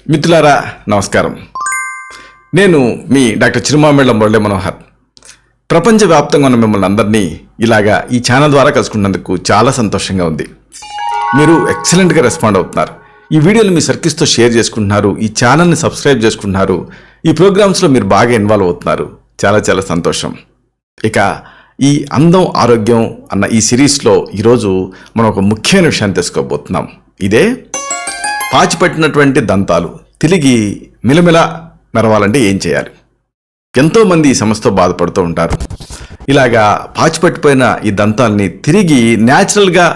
మిత్రులారా నమస్కారం. నేను మీ డాక్టర్ చిరుమామిళ్ళ మురళి మనోహర్. ప్రపంచవ్యాప్తంగా ఉన్న మిమ్మల్ని అందరినీ ఇలాగా ఈ ఛానల్ ద్వారా కలుసుకున్నందుకు చాలా సంతోషంగా ఉంది. మీరు ఎక్సలెంట్గా రెస్పాండ్ అవుతున్నారు. ఈ వీడియోలు మీ సర్కిల్స్తో షేర్ చేసుకుంటున్నారు, ఈ ఛానల్ని సబ్స్క్రైబ్ చేసుకుంటున్నారు, ఈ ప్రోగ్రామ్స్లో మీరు బాగా ఇన్వాల్వ్ అవుతున్నారు. చాలా చాలా సంతోషం. ఇక ఈ అందం ఆరోగ్యం అన్న ఈ సిరీస్లో ఈరోజు మనం ఒక ముఖ్యమైన విషయాన్ని తెలుసుకోబోతున్నాం. ఇదే పాచిపట్టినటువంటి దంతాలు తిరిగి మిలమిల మెరవాలంటే ఏం చేయాలి? ఎంతోమంది ఈ సమస్యతో బాధపడుతూ ఉంటారు. ఇలాగా పాచిపట్టిపోయిన ఈ దంతాలని తిరిగి న్యాచురల్గా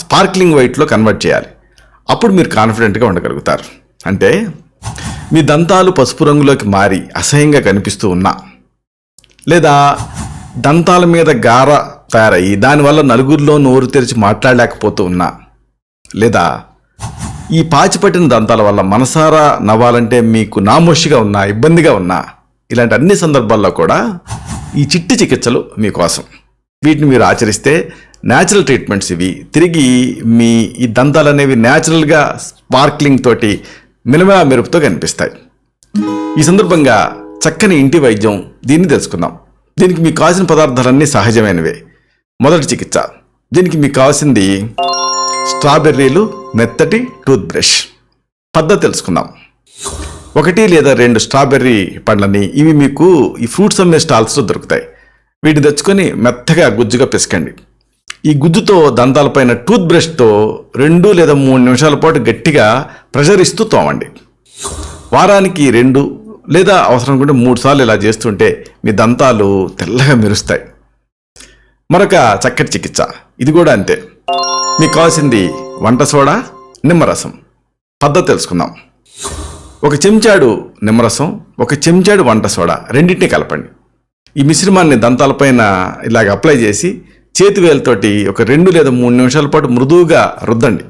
స్పార్క్లింగ్ వైట్లో కన్వర్ట్ చేయాలి. అప్పుడు మీరు కాన్ఫిడెంట్గా ఉండగలుగుతారు. అంటే మీ దంతాలు పసుపు రంగులోకి మారి అసహ్యంగా కనిపిస్తూ ఉన్నా, లేదా దంతాల మీద గార తయారయ్యి దానివల్ల నలుగురిలో నోరు తెరిచి మాట్లాడలేకపోతూ ఉన్నా, లేదా ఈ పాచిపట్టిన దంతాల వల్ల మనసారా నవ్వాలంటే మీకు నామోషిగా ఉన్నా, ఇబ్బందిగా ఉన్నా, ఇలాంటి అన్ని సందర్భాల్లో కూడా ఈ చిట్టి చికిత్సలు మీకోసం. వీటిని మీరు ఆచరిస్తే న్యాచురల్ ట్రీట్మెంట్స్ ఇవి. తిరిగి మీ ఈ దంతాలు అనేవి న్యాచురల్గా స్పార్క్లింగ్ తోటి మిలమిలా మెరుపుతో కనిపిస్తాయి. ఈ సందర్భంగా చక్కని ఇంటి వైద్యం దీన్ని తెలుసుకుందాం. దీనికి మీకు కావాల్సిన పదార్థాలన్నీ సహజమైనవే. మొదటి చికిత్స. దీనికి మీకు కావాల్సింది స్ట్రాబెర్రీలు, మెత్తటి టూత్ బ్రష్. పద్ధతి తెలుసుకుందాం. 1 లేదా 2 స్ట్రాబెర్రీ పండ్లని, ఇవి మీకు ఈ ఫ్రూట్స్ అమ్మే స్టాల్స్లో దొరుకుతాయి. వీటిని తెచ్చుకొని మెత్తగా గుజ్జుగా పిసకండి. ఈ గుజ్జుతో దంతాలపైన టూత్ బ్రష్తో 2 లేదా 3 నిమిషాల పాటు గట్టిగా ప్రెషర్ ఇస్తూ తోమండి. వారానికి 2 లేదా అవసరం అనుకుంటే 3 సార్లు ఇలా చేస్తుంటే మీ దంతాలు తెల్లగా మెరుస్తాయి. మరొక చక్కటి చికిత్స. ఇది కూడా అంతే. మీకు కావాల్సింది వంట సోడా, నిమ్మరసం. పద్ధతి తెలుసుకుందాం. 1 చెంచాడు నిమ్మరసం, 1 చెంచాడు వంట సోడా, రెండింటిని కలపండి. ఈ మిశ్రమాన్ని దంతాలపైన ఇలాగ అప్లై చేసి చేతి వేలతోటి ఒక 2 లేదా 3 నిమిషాల పాటు మృదువుగా రుద్దండి.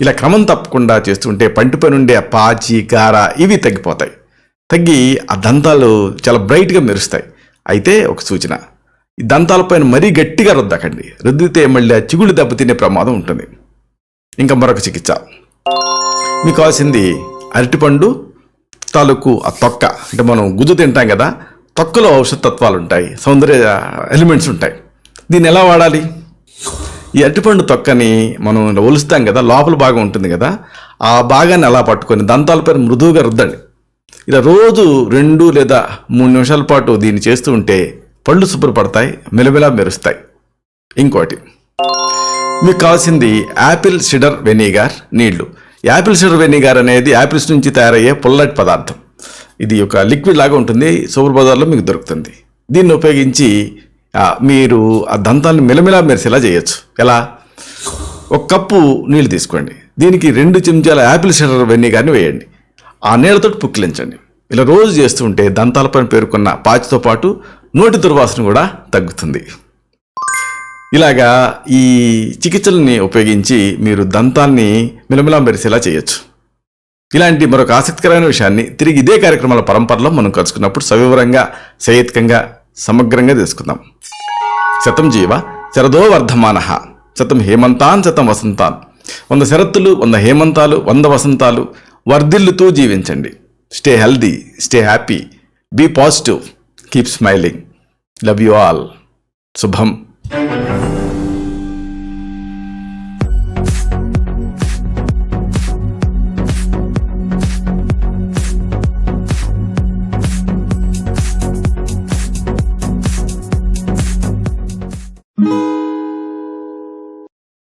ఇలా క్రమం తప్పకుండా చేస్తుంటే పంటిపై నుండి ఆ పాచి, గార ఇవి తగ్గిపోతాయి. తగ్గి ఆ దంతాలు చాలా బ్రైట్గా మెరుస్తాయి. అయితే ఒక సూచన, ఈ దంతాలపైన మరీ గట్టిగా రుద్దకండి. రుద్దితే మళ్ళీ ఆ చిగుళ్ళు దెబ్బతినే ప్రమాదం ఉంటుంది. ఇంకా మరొక చికిత్స. మీకు కావాల్సింది అరటిపండు తాలూకు ఆ తొక్క. అంటే మనం గుజ్జు తింటాం కదా, తొక్కలో ఔషధ తత్వాలు ఉంటాయి, సౌందర్య ఎలిమెంట్స్ ఉంటాయి. దీన్ని ఎలా వాడాలి? ఈ అరటిపండు తొక్కని మనం ఒలుస్తాం కదా, లోపల భాగం ఉంటుంది కదా, ఆ భాగాన్ని అలా పట్టుకొని దంతాలపైన మృదువుగా రుద్దండి. ఇలా రోజు 2 లేదా 3 నిమిషాల పాటు దీన్ని చేస్తూ ఉంటే పళ్ళు శుభ్రపడతాయి, మెలమెలా మెరుస్తాయి. ఇంకోటి, మీకు కావాల్సింది యాపిల్ సిడర్ వెనిగర్ నీళ్లు. యాపిల్ సిడర్ వెనిగర్ అనేది యాపిల్స్ నుంచి తయారయ్యే పుల్లటి పదార్థం. ఇది ఒక లిక్విడ్ లాగా ఉంటుంది, సూపర్ బజార్లో మీకు దొరుకుతుంది. దీన్ని ఉపయోగించి మీరు ఆ దంతాలను మెలమెలా మెరిసేలా చేయొచ్చు. ఎలా? 1 కప్పు నీళ్ళు తీసుకోండి. దీనికి 2 చెంచాల యాపిల్ సిడర్ వెనిగర్ని వేయండి. ఆ నీళ్ళతో పుక్కిలించండి. ఇలా రోజు చేస్తుంటే దంతాలపైన పేరుకున్న పాచితో పాటు నోటి దుర్వాసన కూడా తగ్గుతుంది. ఇలాగా ఈ చికిత్సల్ని ఉపయోగించి మీరు దంతాల్ని మిలమిలా మెరిసేలా చేయొచ్చు. ఇలాంటి మరొక ఆసక్తికరమైన విషయాన్ని తిరిగి ఇదే కార్యక్రమాల పరంపరలో మనం కలుసుకున్నప్పుడు సవివరంగా, సహేతుకంగా, సమగ్రంగా తెలుసుకుందాం. శతం జీవ శరదో వర్ధమానః, శతం హేమంతాన్ శతం వసంతాన్. 100 శరత్తులు, 100 హేమంతాలు, 100 వసంతాలు వర్ధిల్లుతూ జీవించండి. Stay healthy, stay happy, be positive, keep smiling. Love you all. శుభం.